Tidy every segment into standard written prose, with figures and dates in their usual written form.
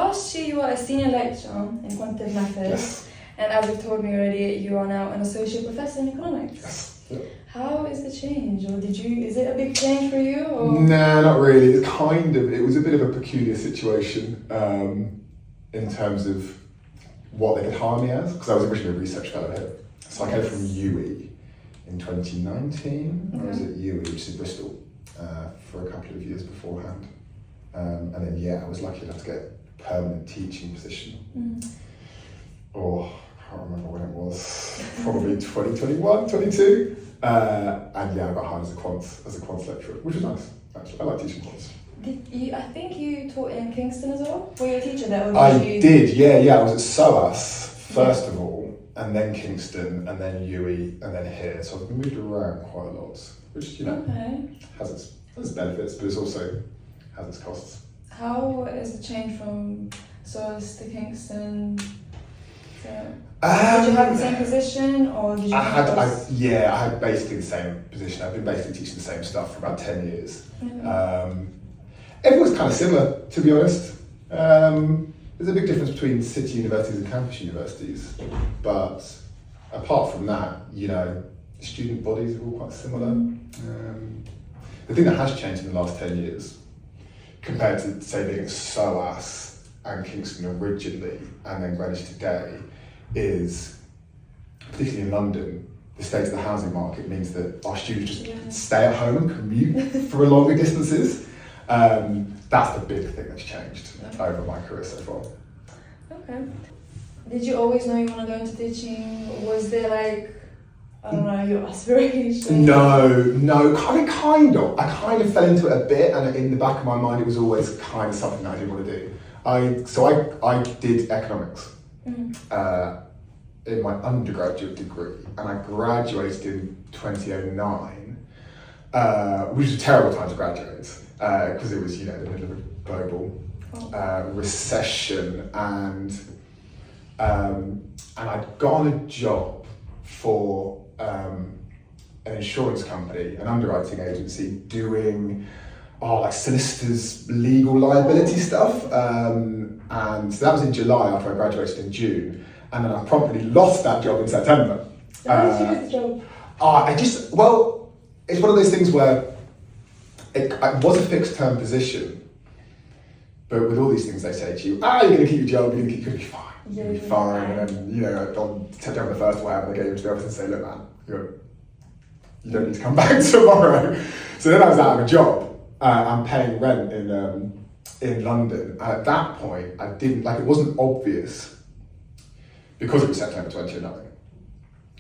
last year you were a senior lecturer in quantitative methods, Yes. and as you've told me already, you are now an associate professor in economics. Yes. Yeah. How is the change, or is it a big change for you? Or? No, not really. It was a bit of a peculiar situation in terms of what they could hire me as, because I was originally a research fellow here. So I came from UE in 2019. I was at UE, which is Bristol, for a couple of years beforehand. And then, I was lucky enough to get a permanent teaching position. Or I can't remember when it was, probably 2021, 22. And I got hired as a quant lecturer, which was nice, actually. I like teaching quants. I think you taught in Kingston as well? Were you a teacher there? I did, yeah. I was at SOAS, first of all, and then Kingston, and then UE, and then here. So I've moved around quite a lot, which, has its benefits, but it also has its costs. How is the change from SOAS to Kingston? Did you have the same position, or did you? I had basically the same position. I've been basically teaching the same stuff for about 10 years. Everyone's kind of similar, to be honest. There's a big difference between city universities and campus universities, but apart from that, the student bodies are all quite similar. The thing that has changed in the last 10 years, compared to, say, being at SOAS and Kingston originally, and then Greenwich today, is, particularly in London, the state of the housing market means that our students just stay at home and commute for longer distances. That's the big thing that's changed over my career so far. Okay. Did you always know you want to go into teaching? Was there your aspiration? No, kind of. I kind of fell into it a bit, and in the back of my mind, it was always kind of something that I didn't want to do. I did economics in my undergraduate degree, and I graduated in 2009, which was a terrible time to graduate, because it was, the middle of a global recession, and I'd gotten a job for an insurance company, an underwriting agency, doing solicitors' legal liability stuff, and so that was in July after I graduated in June, and then I promptly lost that job in September. How did you lose the job? It's one of those things where it was a fixed term position, but with all these things they say to you, you're going to keep your job, you're going to be fine. You'll be fine, and then, on September the 1st, whatever, they get you into the office and say, look, man, you don't need to come back tomorrow. So then I was out of a job. I'm paying rent in London. And at that point, I didn't, it wasn't obvious, because it was September 2009.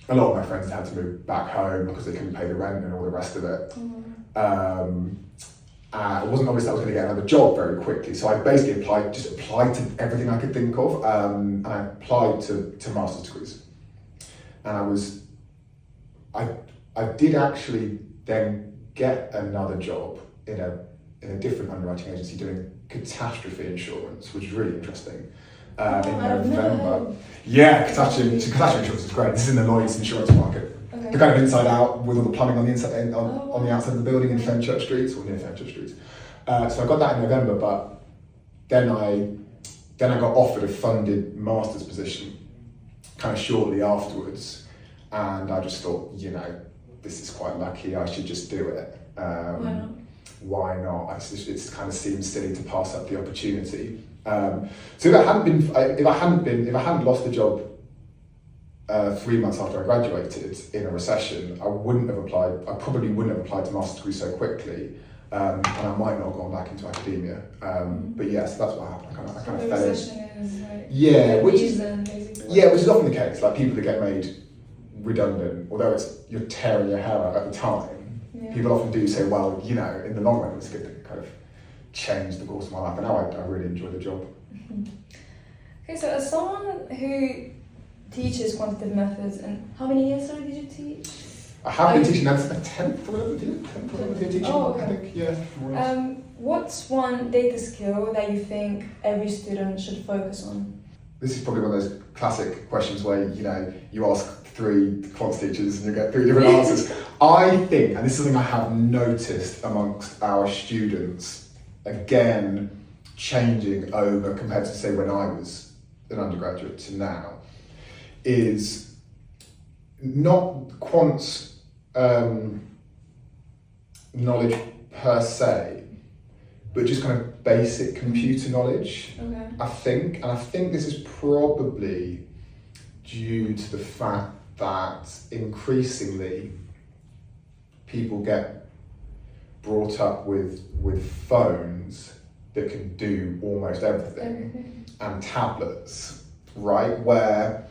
A lot of my friends had to move back home because they couldn't pay the rent and all the rest of it. It wasn't obvious that I was going to get another job very quickly, so I basically applied to everything I could think of, and I applied to master's degrees. And I did actually then get another job in a different underwriting agency doing catastrophe insurance, which is really interesting. In November. Yeah, catastrophe insurance is great. This is in the Lloyd's insurance market. Okay. The kind of inside out with all the plumbing on the inside, on the outside of the building in Fenchurch Street, or near Fenchurch Street. So I got that in November, but then I got offered a funded master's position kind of shortly afterwards, and I just thought, this is quite lucky, I should just do it. Why not? It kind of seems silly to pass up the opportunity. So if I hadn't lost the job 3 months after I graduated in a recession, I probably wouldn't have applied to master's degree so quickly, and I might not have gone back into academia. But yes, so that's what happened. I kind of fell in. Which is often the case. People that get made redundant, although you're tearing your hair out at the time, people often do say, well, in the long run, it's good to kind of change the course of my life, and now I really enjoy the job. Okay, so as someone who teaches quantitative methods, and how many years did you teach? I have been teaching, that's a 10th or whatever teaching, okay. I think, yeah. What's one data skill that you think every student should focus on? This is probably one of those classic questions where, you ask 3 quant teachers and you get 3 different answers. I think, and this is something I have noticed amongst our students, again, changing over compared to say when I was an undergraduate to now is not quant knowledge per se, but just kind of basic computer knowledge. Okay. I think this is probably due to the fact that increasingly people get brought up with phones that can do almost everything. And tablets, right, where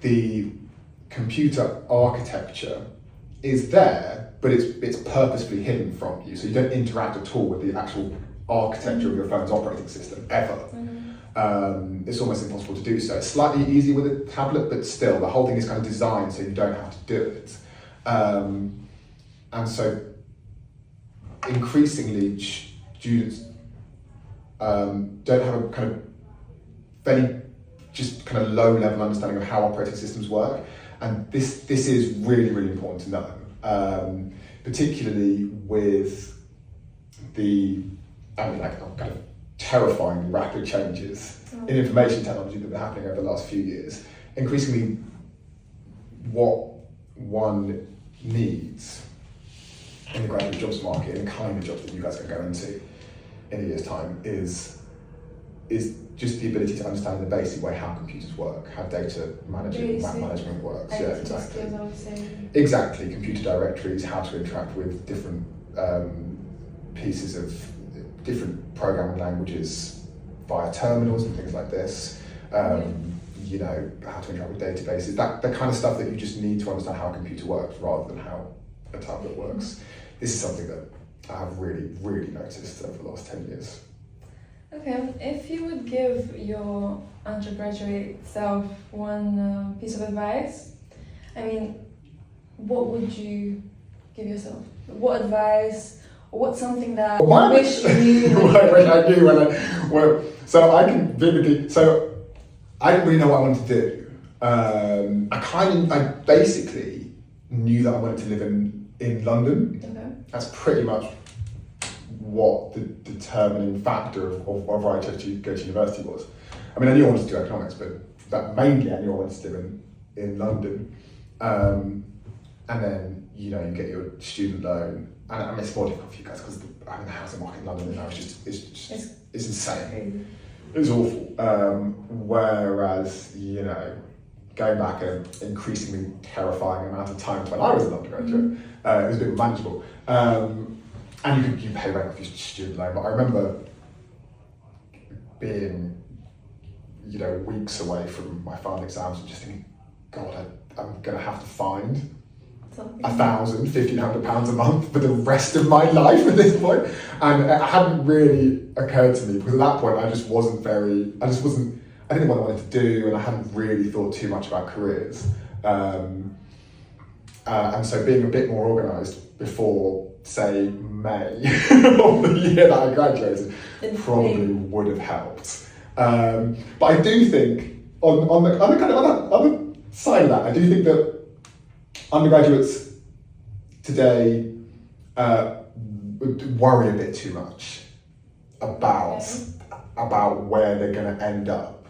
the computer architecture is there, but it's purposefully hidden from you, so you don't interact at all with the actual architecture of your phone's operating system ever. It's almost impossible to do so. It's slightly easier with a tablet, but still, the whole thing is kind of designed so you don't have to do it. And so, increasingly, students don't have a kind of very just kind of low-level understanding of how operating systems work, and this is really, really important to know, particularly with the kind of terrifying rapid changes in information technology that have been happening over the last few years. Increasingly, what one needs in the graduate jobs market and the kind of jobs that you guys are going to go into in a year's time is just the ability to understand in a basic way how computers work, how data management works. Yeah, exactly. Skills, I would say. Exactly, computer directories, how to interact with different pieces of different programming languages via terminals and things like this. You know, how to interact with databases, the kind of stuff that you just need to understand how a computer works rather than how a tablet works. This is something that I have really, really noticed over the last 10 years. Okay, if you would give your undergraduate self one piece of advice, I mean, what would you give yourself? What advice, or what's something that you wish you knew? I knew so I can vividly, so I didn't really know what I wanted to do. I basically knew that I wanted to live in London. Okay. That's pretty much what the determining factor of where I chose to go to university was. I mean, I knew I wanted to do economics, but mainly I knew I wanted to live in London. And then, you know, you get your student loan. And I mean, it's more difficult for you guys because the housing market in London now is it's insane. It's awful. Whereas, you know, going back an increasingly terrifying amount of times when I was an undergraduate, it was a bit manageable. And you pay rent for your student loan, but I remember being, you know, weeks away from my final exams and just thinking, God, I'm going to have to find £1,500 a month for the rest of my life at this point. And it hadn't really occurred to me because at that point I didn't know what I wanted to do and I hadn't really thought too much about careers. And so being a bit more organised before, say, May of the year that I graduated probably would have helped. But I do think, on the other side of that, I do think that undergraduates today worry a bit too much about where they're going to end up.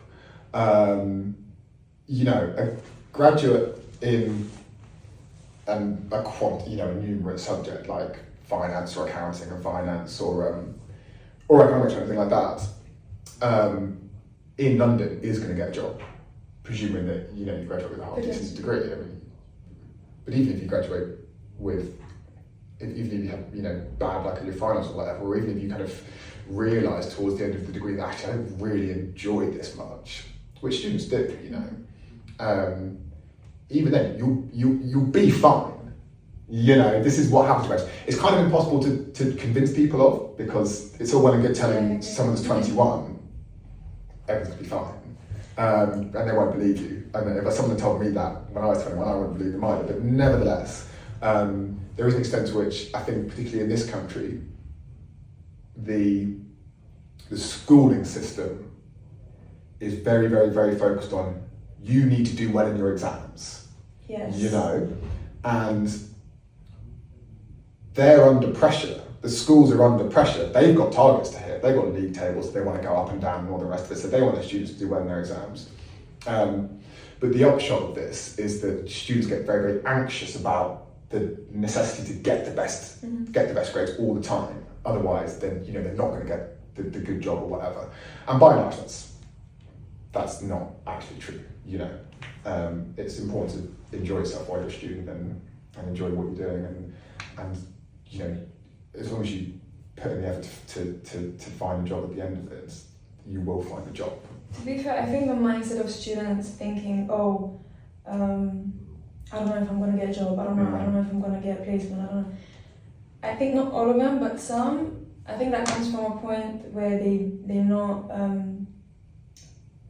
You know, a graduate in a numerate subject like finance or accounting or finance or economics or anything like that, in London is going to get a job, presuming that, you know, you graduate with a half decent degree. I mean, but even if you graduate with, even if you have, you know, bad luck in your finals or whatever, or even if you kind of realise towards the end of the degree that actually I don't really enjoy this much, which students do, you know, even then you'll be fine. You know, this is what happens to us. It's kind of impossible to convince people of, because it's all well and good telling someone that's 21 everything's gonna be fine, and they won't believe you. And if someone had told me that when I was 21, I wouldn't believe them either. But nevertheless, there is an extent to which I think, particularly in this country, the schooling system is very, very, very focused on you need to do well in your exams. Yes. You know, and they're under pressure the schools are under pressure. They've got targets to hit. They've got league tables. They want to go up and down and all the rest of it. So they want their students to do well in their exams. But the upshot of this is that students get very, very anxious about the necessity to get the best grades all the time. Otherwise, then they're not going to get the good job or whatever. And by and large, that's not actually true. It's important to enjoy yourself while you're a student and enjoy what you're doing, and as long as you put in the effort to find a job at the end of it, you will find a job. To be fair, I think the mindset of students thinking, I don't know if I'm going to get a job, I don't know if I'm going to get a placement, I don't know. I think not all of them, but some, I think that comes from a point where they're not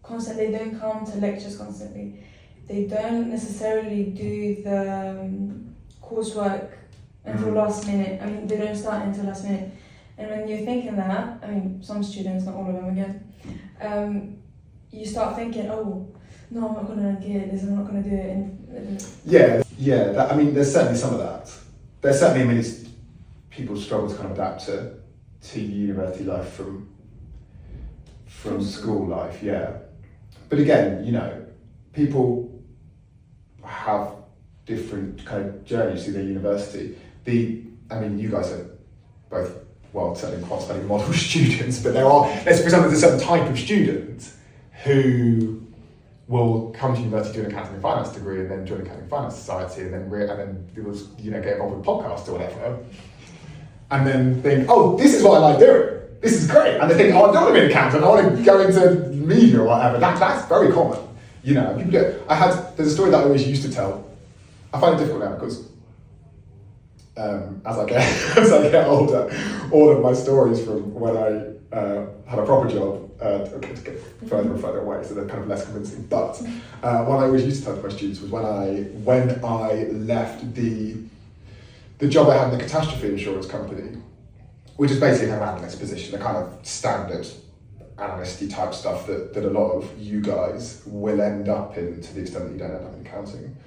constant, they don't come to lectures constantly. They don't necessarily do the coursework until last minute. I mean, they don't start until last minute. And when you're thinking that, I mean, some students, not all of them again, you start thinking, no, I'm not going to get this, I'm not going to do it. And I mean, there's certainly some of that. There's certainly, people struggle to kind of adapt to university life from school life, yeah. But again, people have different kind of journeys through their university. You guys are both, certainly quite studying model students, but let's present there's a certain type of student who will come to university, do an accounting and finance degree, and then join accounting and finance society, and then get involved with podcasts or whatever, and then think, this is what I like doing. This is great. And they think, I don't want to be an accountant, I want to go into media or whatever. That's very common. People do it. There's a story that I always used to tell. I find it difficult now because as I get older, all of my stories from when I had a proper job to get further and further away, so they're kind of less convincing. But what I always used to tell to my students was when I left the job I had in the catastrophe insurance company, which is basically an analyst position, the kind of standard analysty type stuff that a lot of you guys will end up in, to the extent that you don't end up in accounting.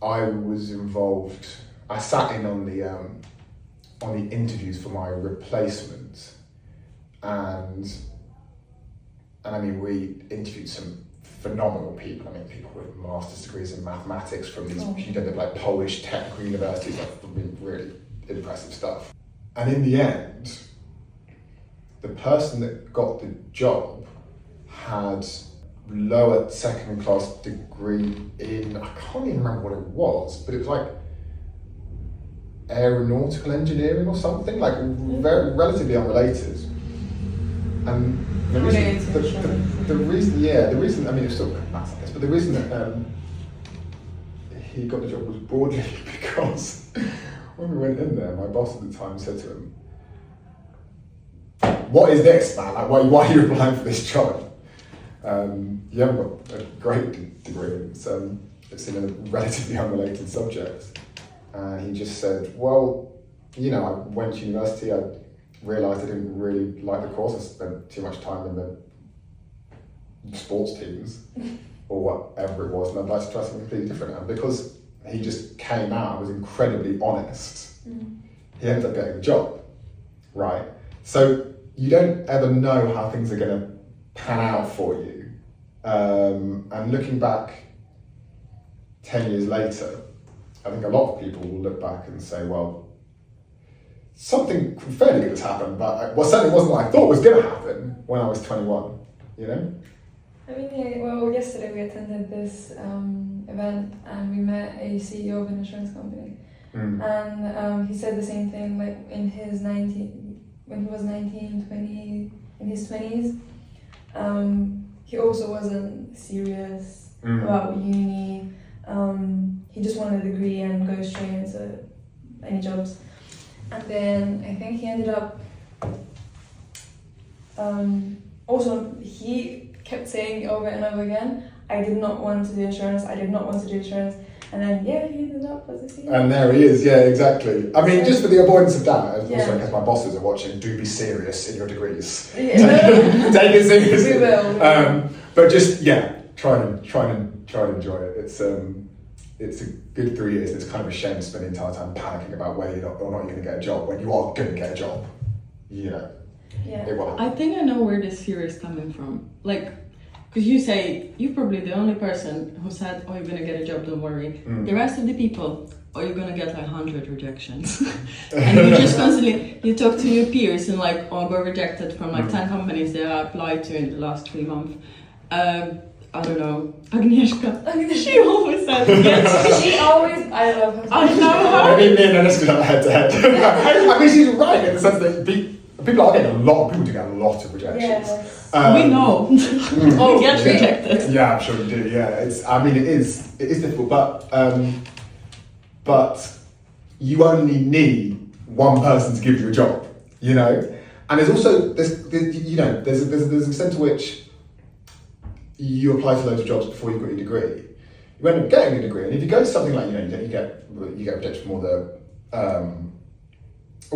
I was involved. I sat in on the interviews for my replacement, and we interviewed some phenomenal people. People with master's degrees in mathematics from these Polish technical universities, really impressive stuff. And in the end, the person that got the job had lower second class degree in, I can't even remember what it was, but it was like aeronautical engineering or something, very relatively unrelated. And the reason, it's still maths, I guess, but the reason that he got the job was broadly because when we went in there, my boss at the time said to him, "What is this, man? Why are you applying for this job? You haven't got a great degree, it's in a relatively unrelated subject." And he just said, I went to university, I realised I didn't really like the course, I spent too much time in the sports teams, or whatever it was, and I'd like to try something completely different. And because he just came out and was incredibly honest, he ended up getting the job, right? So you don't ever know how things are going to pan out for you. And looking back 10 years later, I think a lot of people will look back and say, something fairly good has happened, but certainly wasn't what I thought was going to happen when I was 21, yesterday we attended this event and we met a CEO of an insurance company. And he said the same thing, when he was 19, 20, in his 20s, he also wasn't serious about uni. He just wanted a degree and go straight into any jobs. And then I think he ended up, also he kept saying over and over again, I did not want to do insurance. And then, he ended up as a CEO. And there he is, exactly. Just for the avoidance of doubt, also in case my bosses are watching, do be serious in your degrees. Take it seriously. We will. But just, try and enjoy it. it's a good 3 years, and it's kind of a shame to spend the entire time panicking about whether or not you're going to get a job when you are going to get a job. You know. Yeah. It will. I think I know where this fear is coming from. Like, because you say you're probably the only person who said, "Oh, you're gonna get a job, don't worry." The rest of the people, "Oh, you're gonna get like 100 rejections," and you just constantly you talk to your peers and like, "Oh, I got rejected from like 10 companies that I applied to in the last 3 months." I don't know, Agnieszka. She always said yes. She always, I love her. I know her. I mean, me and Agnieszka got head to head. I mean, she's right in the sense that people are getting people do get a lot of rejections. Yes. We know. Oh, get yeah. rejected. Yeah, I'm sure you do. Yeah, it is difficult, but you only need one person to give you a job, you know. And there's also there's an extent to which you apply to loads of jobs before you've got your degree. You end up getting a degree, and if you go to something like you get rejected from all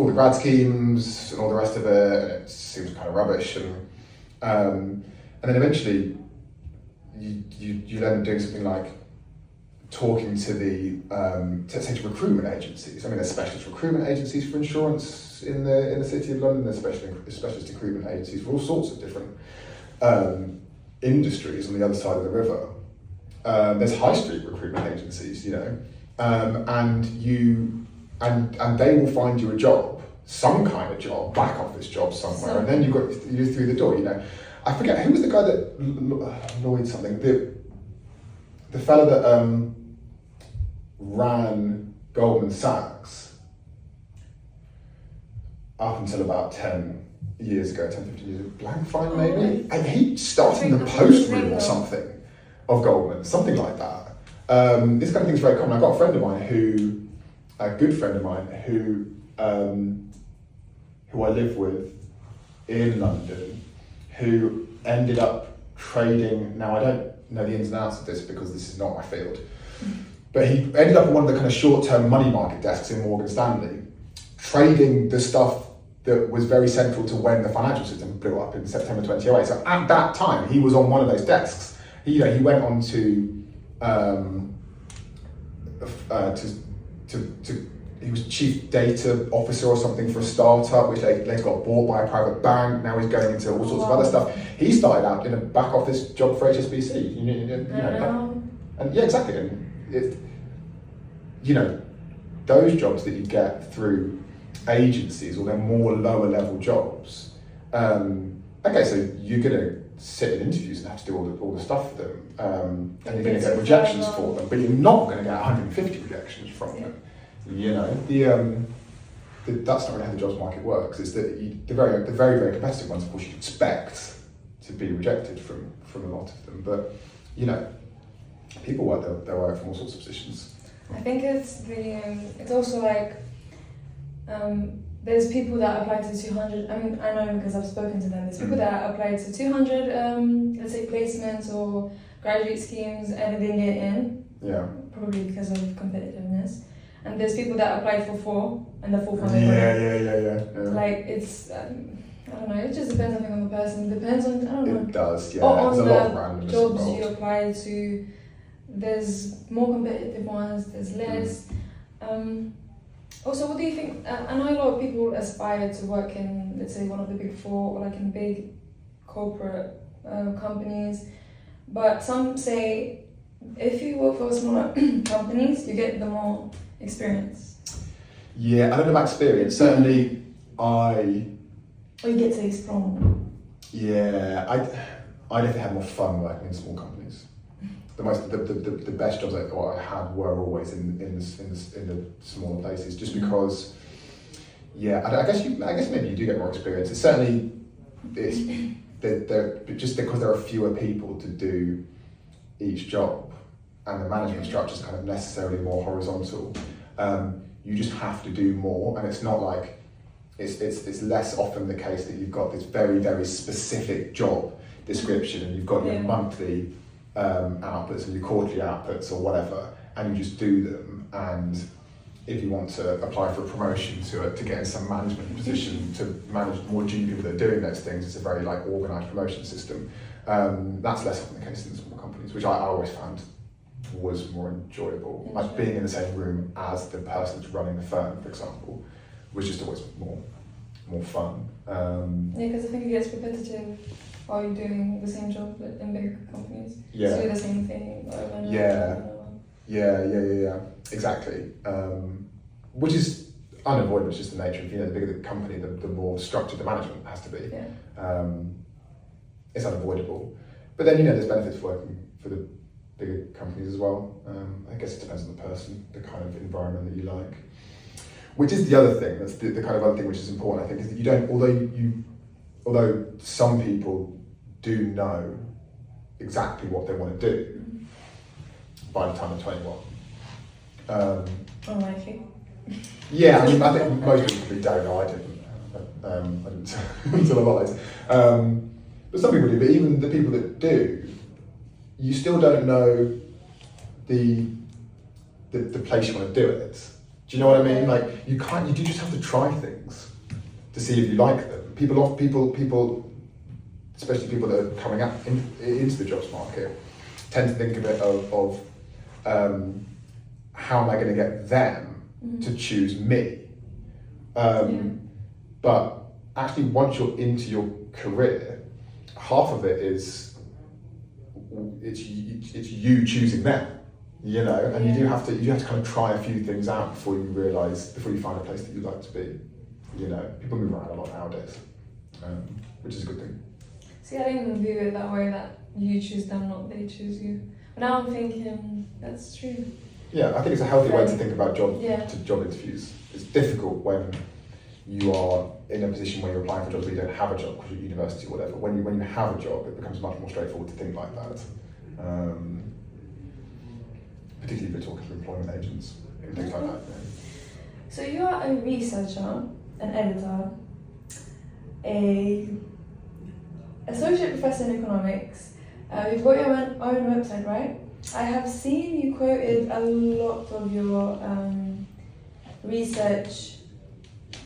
the grad schemes and all the rest of it, and it seems kind of rubbish, and then eventually you end up doing something like talking to the to recruitment agencies. I mean, there's specialist recruitment agencies for insurance in the City of London. There's specialist recruitment agencies for all sorts of different industries on the other side of the river. There's high street recruitment agencies, you know, and they will find you a job, some kind of job, back office job somewhere, and then you're through the door, you know. I forget, who was the guy that Lloyd something, the fellow that ran Goldman Sachs up until about 10 years ago, 10, 15 years ago, Blankfein maybe? And he started in the post room or something of Goldman, something like that. This kind of thing is very common. I've got a friend of mine a good friend of mine who I live with in London, who ended up trading. Now I don't know the ins and outs of this because this is not my field, but he ended up on one of the kind of short-term money market desks in Morgan Stanley, trading the stuff that was very central to when the financial system blew up in September 2008. So at that time, he was on one of those desks. He went on to he was chief data officer or something for a startup, which later got bought by a private bank. Now he's going into all sorts of other stuff. He started out in a back office job for HSBC. And yeah, exactly. And those jobs that you get through agencies, or they're more lower level jobs. Okay, so you're gonna sit in interviews and have to do all the stuff for them, and you're gonna get rejections for them, but you're not gonna get 150 rejections from them. You know, that's not really how the jobs market works. It's that the very, very competitive ones, of course, you'd expect to be rejected from a lot of them. But you know, people work their way from all sorts of positions. I think it's also like there's people that apply to 200. I mean, I know because I've spoken to them. There's people that apply to 200, let's say, placements or graduate schemes, and they didn't get in. Yeah. Probably because of competitiveness. And there's people that applied for 4, and the 4th one. Yeah. Like it's, I don't know. It just depends, I think, on the person. It depends on, I don't know. It does, yeah. Or on there's a lot of the randomness jobs involved. you apply to. There's more competitive ones. There's less. Also, what do you think? I know a lot of people aspire to work in, let's say, one of the big 4 or like in big corporate companies, but some say if you work for smaller companies, you get the more experience. Yeah, I don't know about experience. Certainly, Or you get to explore more. Yeah, I definitely had more fun working in small companies. The best jobs I had were always in the smaller places, just because. Yeah, I guess maybe you do get more experience. It's certainly just because there are fewer people to do each job, and the management structure is kind of necessarily more horizontal. You just have to do more, and it's not like it's less often the case that you've got this very, very specific job description, and you've got your monthly outputs and your quarterly outputs or whatever, and you just do them. And if you want to apply for a promotion to get in some management position to manage more junior people that are doing those things, it's a very organised promotion system. That's less often the case in the small companies, which I always found was more enjoyable. Like being in the same room as the person that's running the firm, for example, was just always more fun. Yeah, because I think it gets repetitive while you're doing the same job but in bigger companies. Yeah. So do the same thing over and Yeah. over. Yeah, exactly. Which is unavoidable, it's just the nature of, the bigger the company, the more structured the management has to be. Yeah. It's unavoidable. But then, there's benefits for working for the bigger companies as well. I guess it depends on the person, the kind of environment that you like. Which is the other thing, that's the kind of other thing which is important, I think, is that you don't, although some people do know exactly what they want to do by the time they're 21. Unlikely. Yeah, I think most people don't know. I didn't. I didn't until a lot later. But some people do. But even the people that do, you still don't know the place you want to do it. Do you know what I mean? Like you do just have to try things to see if you like them. People, especially people that are coming up into the jobs market, tend to think of it of how am I going to get them to choose me? But actually, once you're into your career, half of it is it's you choosing them, and you have to kind of try a few things out before you find a place that you'd like to be. People move around a lot nowadays, which is a good thing. See, I didn't view it that way, that you choose them, not they choose you. But now I'm thinking that's true. Yeah, I think it's a healthy way to think about job interviews. It's difficult when you are in a position where you're applying for jobs where you don't have a job because you're at university or whatever. When you have a job, it becomes much more straightforward to think like that. Particularly if you're talking to employment agents and things like that. So you are a researcher, an editor, a associate professor in economics. You've got your own website, right? I have seen you quoted a lot of your research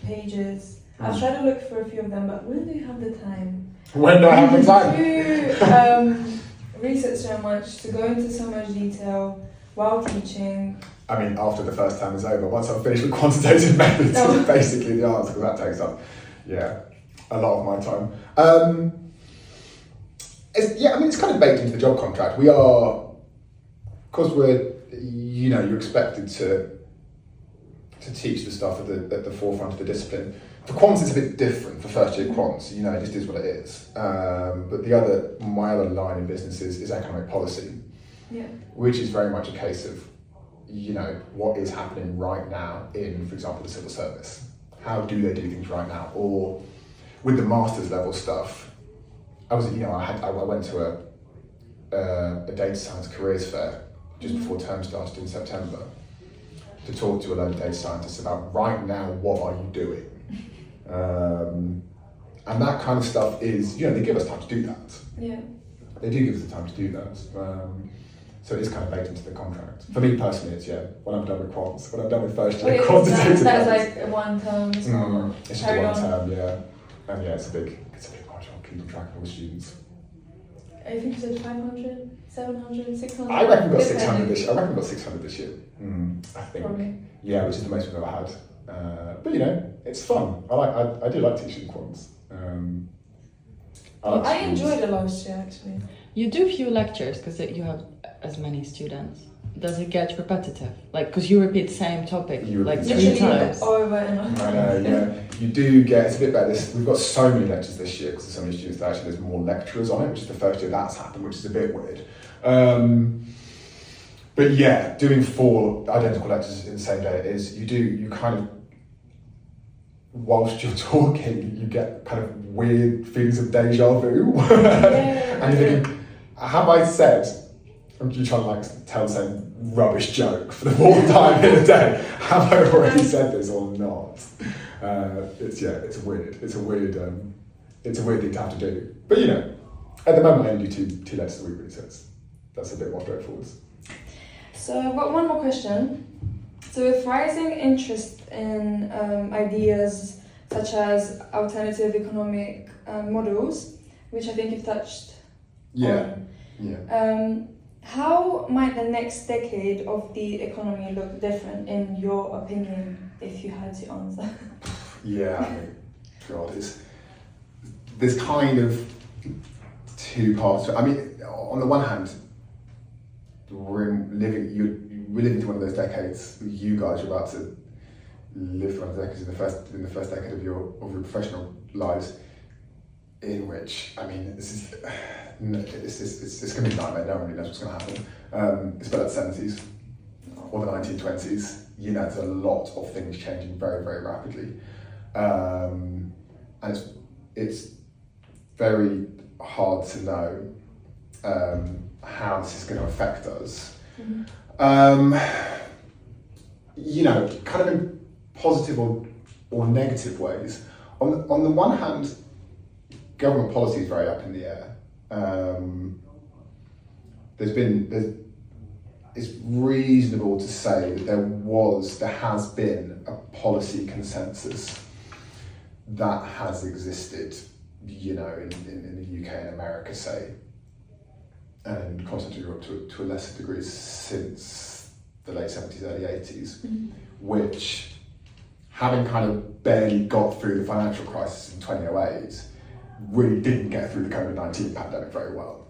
pages. I've tried to look for a few of them, but when do you have the time? When do I have the time? To research so much, to go into so much detail while teaching. I mean, after the first term is over, once I've finished with quantitative methods, is basically the answer, because that takes up, a lot of my time. It's kind of baked into the job contract. We are, because we're, you're expected to teach the stuff at the forefront of the discipline. For quants, it's a bit different. For first year quants, it just is what it is. But my other line in business is economic policy, which is very much a case of, what is happening right now in, for example, the civil service. How do they do things right now? Or with the master's level stuff, I went to a data science careers fair just before term started in September to talk to a load of data scientists about right now, what are you doing? And that kind of stuff is, they give us time to do that. Yeah. They do give us the time to do that. So it is kind of baked into the contract. For me personally, it's when I'm done with quants, when I'm done with first year quantitative. That's like one term, it's not it's just a one term, And it's a big margin on keeping track of all the students. I think you said 500, 700, 600. I reckon we've got 600 this year. I think. Probably. Yeah, which is the most we've ever had. But it's fun. I do like teaching quants. I enjoyed it last year actually. You do few lectures because you have as many students. Does it get repetitive? Because you repeat the same topic like 3 times. Over and over. I know, You do get, it's a bit better. We've got so many lectures this year because there's so many students that actually there's more lecturers on it, which is the first year that's happened, which is a bit weird. But doing 4 identical lectures in the same day you kind of, whilst you're talking, you get kind of weird feelings of deja vu. And you're thinking, have I said, you're trying to tell the same rubbish joke for the 4th time in a day, have I already said this or not? It's a weird thing to have to do. But at the moment I only do two lectures a week really, so that's a bit more straightforward. So I've got one more question. So with rising interest in ideas such as alternative economic models, which I think you've touched on, How might the next decade of the economy look different, in your opinion, if you had to answer? Yeah, I mean, God, there's kind of two parts to it. I mean, on the one hand, we're living through one of those decades. You guys are about to live through one of the decades in the first decade of your professional lives, in which, I mean, it's going to be a nightmare. No one really knows what's going to happen. It's about the 70s or the 1920s. You know, there's a lot of things changing very, very rapidly, and it's very hard to know how this is going to affect us. Mm-hmm. You know, kind of in positive or negative ways. On the one hand, government policy is very up in the air. It's reasonable to say that there has been a policy consensus that has existed, you know, in the UK and America, say, and continental Europe to a lesser degree since the late 70s, early 80s, mm-hmm. which, having kind of barely got through the financial crisis in 2008, really didn't get through the COVID-19 pandemic very well.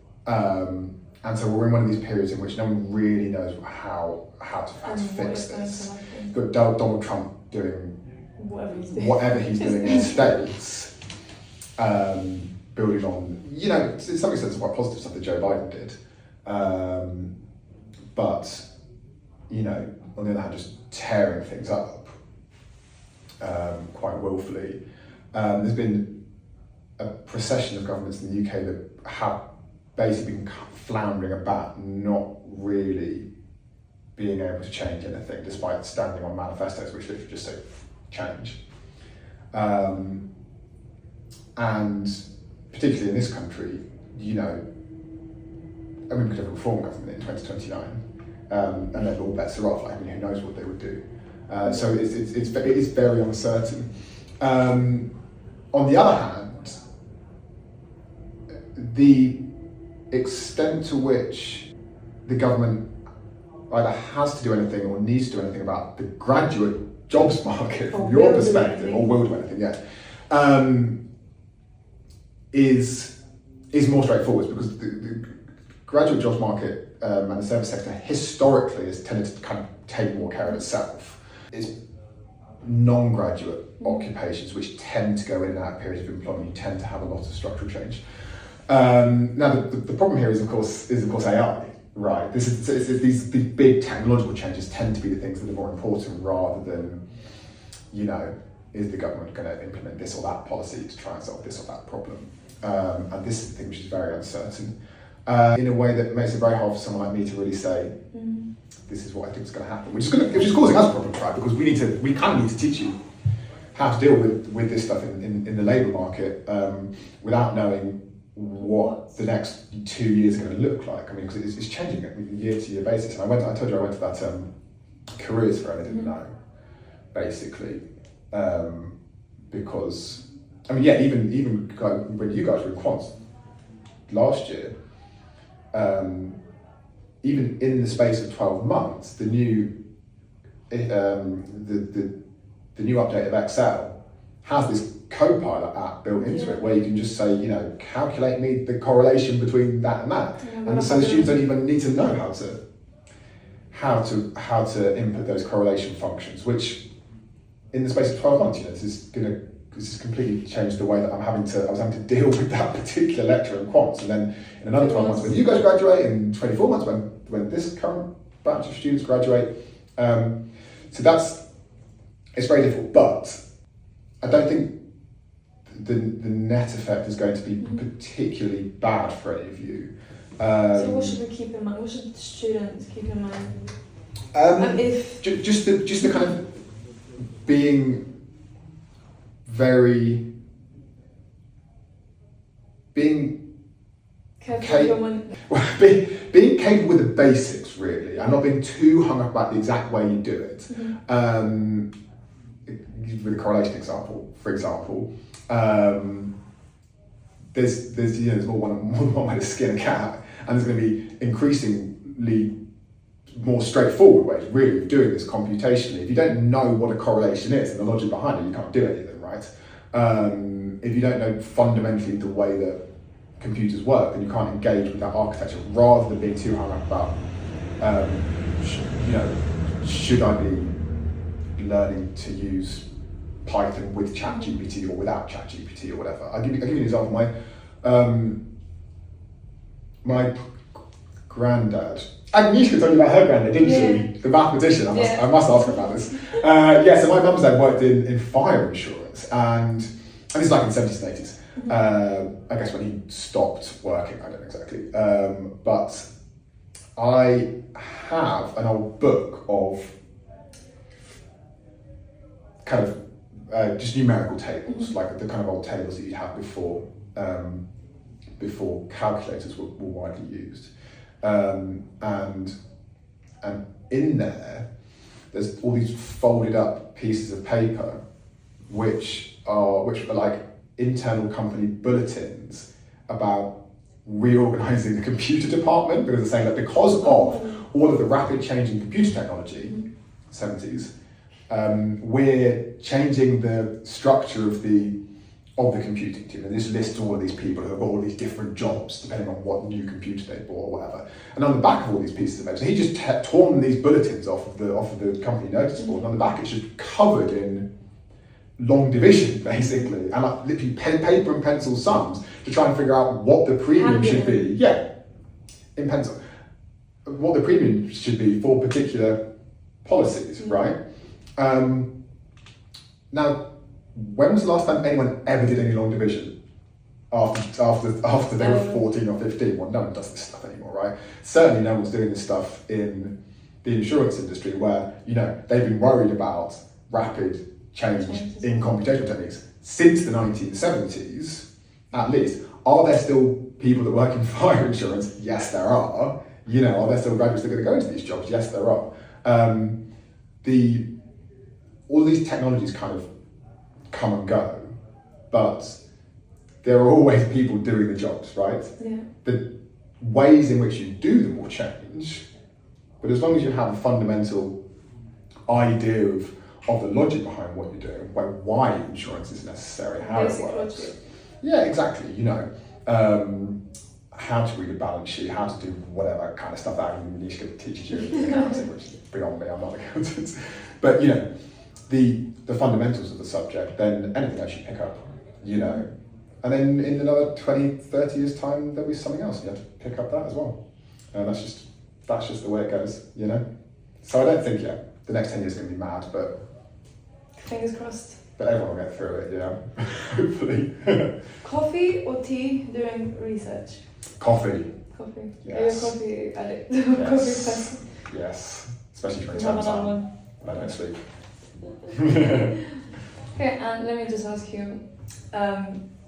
And so we're in one of these periods in which no one really knows how to fix this. You've got Donald Trump doing whatever he's doing in the States, building on, you know, to some extent, some quite positive stuff that Joe Biden did. But, you know, on the other hand, just tearing things up quite willfully. There's been a procession of governments in the UK that have basically been floundering about, not really being able to change anything, despite standing on manifestos which literally just say change. And particularly in this country, you know, I mean, we could have a reform government in 2029, and then all bets are off. Like, I mean, who knows what they would do? So it is very uncertain. On the other hand, the extent to which the government either has to do anything or needs to do anything about the graduate jobs market from your perspective, or will do anything, is more straightforward, because the graduate jobs market and the service sector historically has tended to kind of take more care of itself. It's non-graduate occupations which tend to go in and out of periods of employment. You tend to have a lot of structural change. Now the problem here is of course AI, right? These big technological changes tend to be the things that are more important, rather than, you know, is the government going to implement this or that policy to try and solve this or that problem? And this is the thing which is very uncertain, in a way that makes it very hard for someone like me to really say, this is what I think is going to happen, which is causing us problems, right? Because we kind of need to teach you how to deal with this stuff in the labour market, without knowing what the next 2 years are going to look like. I mean, because it's changing year to year basis. And I told you I went to that careers fair and I didn't know, basically, because, I mean, yeah, even when you guys were in quants last year, even in the space of 12 months, the new update of Excel has this Copilot app built into it, where you can just say, you know, calculate me the correlation between that and that, and so the students don't even need to know how to input those correlation functions, which in the space of 12 months, you know, this has completely changed the way that I was having to deal with that particular lecture in quants. And then in another 12 months, when you guys graduate, in 24 months when this current batch of students graduate, so it's very difficult. But I don't think the net effect is going to be particularly bad for any of you. So what should we keep in mind? What should the students keep in mind? Just the kind of being capable with the basics, really, and not being too hung up about the exact way you do it. With a correlation example, for example, there's more than one way to skin a cat, and there's going to be increasing relatively more straightforward ways, really, of doing this computationally. If you don't know what a correlation is and the logic behind it, you can't do anything, right? If you don't know fundamentally the way that computers work, then you can't engage with that architecture, rather than being too hung up about, should I be learning to use Python with ChatGPT or without ChatGPT or whatever. I'll give you an example. My granddad, Agnieszka told you about her granddad, didn't she? The mathematician. I must ask her about this. So my mum's dad worked in fire insurance, and this is like in the 70s and 80s. I guess when he stopped working, I don't know exactly. But I have an old book of kind of just numerical tables, like the kind of old tables that you'd have before calculators were widely used. And in there's all these folded up pieces of paper, which are like internal company bulletins about reorganizing the computer department, because they're saying that because of all of the rapid change in computer technology, 70s, we're changing the structure of the computing team, and this lists all of these people who have got all these different jobs depending on what new computer they bought or whatever. And on the back of all these pieces of paper, so he just torn these bulletins off of the company notice board, and on the back it's just covered in long division, basically, and like literally paper and pencil sums to try and figure out what the premium should be. Yeah, in pencil, what the premium should be for particular policies, right? Now, when was the last time anyone ever did any long division? After they were 14 or 15? Well, no one does this stuff anymore, right? Certainly no one's doing this stuff in the insurance industry, where, they've been worried about rapid change in computational techniques since the 1970s, at least. Are there still people that work in fire insurance? Yes, there are. Are there still graduates that are going to go into these jobs? Yes, there are. All these technologies kind of come and go, but there are always people doing the jobs, right? Yeah. The ways in which you do them will change, but as long as you have a fundamental idea of the logic behind what you're doing, why insurance is necessary, how it works. Logic. Yeah, exactly. How to read a balance sheet, how to do whatever kind of stuff that Agnieszka teaches you in accounting, which is beyond me, I'm not an accountant. But the fundamentals of the subject, then anything else you pick up, and then in another 20, 30 years time, there'll be something else, and you have to pick up that as well. And that's just the way it goes, So I don't think, the next 10 years is going to be mad, but fingers crossed. But everyone will get through it, hopefully. Coffee or tea during research? Coffee. Coffee. Yes. Are you a coffee addict? Yes. Coffee person? Yes, especially during You have term another time. one. When I don't sleep. Okay, and let me just ask you,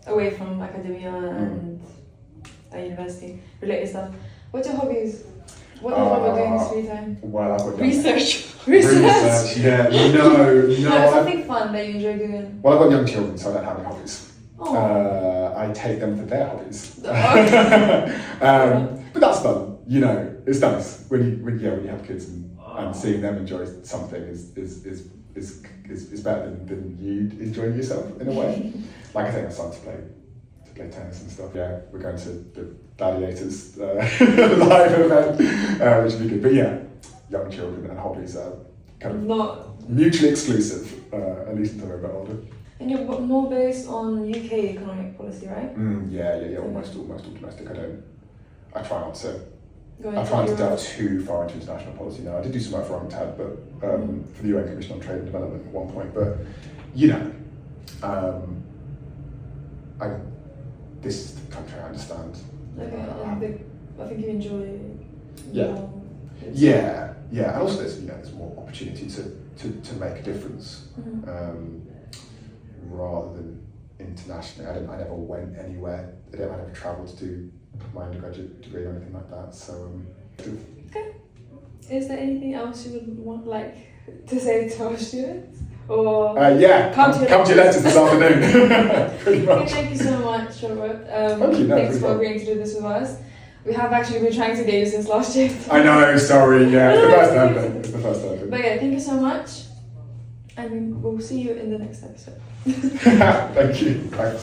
away from academia and university related stuff, what's your hobbies? What do you love doing in your free time? Well, I've got Research. Research, yeah. No. Something fun that you enjoy doing. Well, I've got young children, so I don't have any hobbies. Oh. I take them for their hobbies. Okay. But that's fun, it's nice when you have kids and seeing them enjoy something is better than you enjoying yourself in a way. Like I think I'm starting to play tennis and stuff. Yeah, we're going to the Gladiators live event, which would be good. But young children and hobbies are kind of not mutually exclusive, at least until they're a bit older. And you're more based on UK economic policy, right? Yeah. Almost all domestic. I try not to. I try not to delve too far into international policy now. I did do some work for UNCTAD, but for the UN Commission on Trade and Development at one point. But this is the country I understand. Okay, I think you enjoy. Yeah. And also there's more opportunity to make a difference, rather than internationally. I never went anywhere. I never travelled to do my undergraduate degree or anything like that. So. Okay. Is there anything else you would want to say to our students? Or come to your lectures this afternoon. Pretty much. Okay, thank you so much, Robert. Thank you. Thanks for agreeing to do this with us. We have actually been trying to get you since last year. I know, sorry, yeah, it's the first time. It's the first time. But yeah, thank you so much. And we'll see you in the next episode. Thank you. Thanks.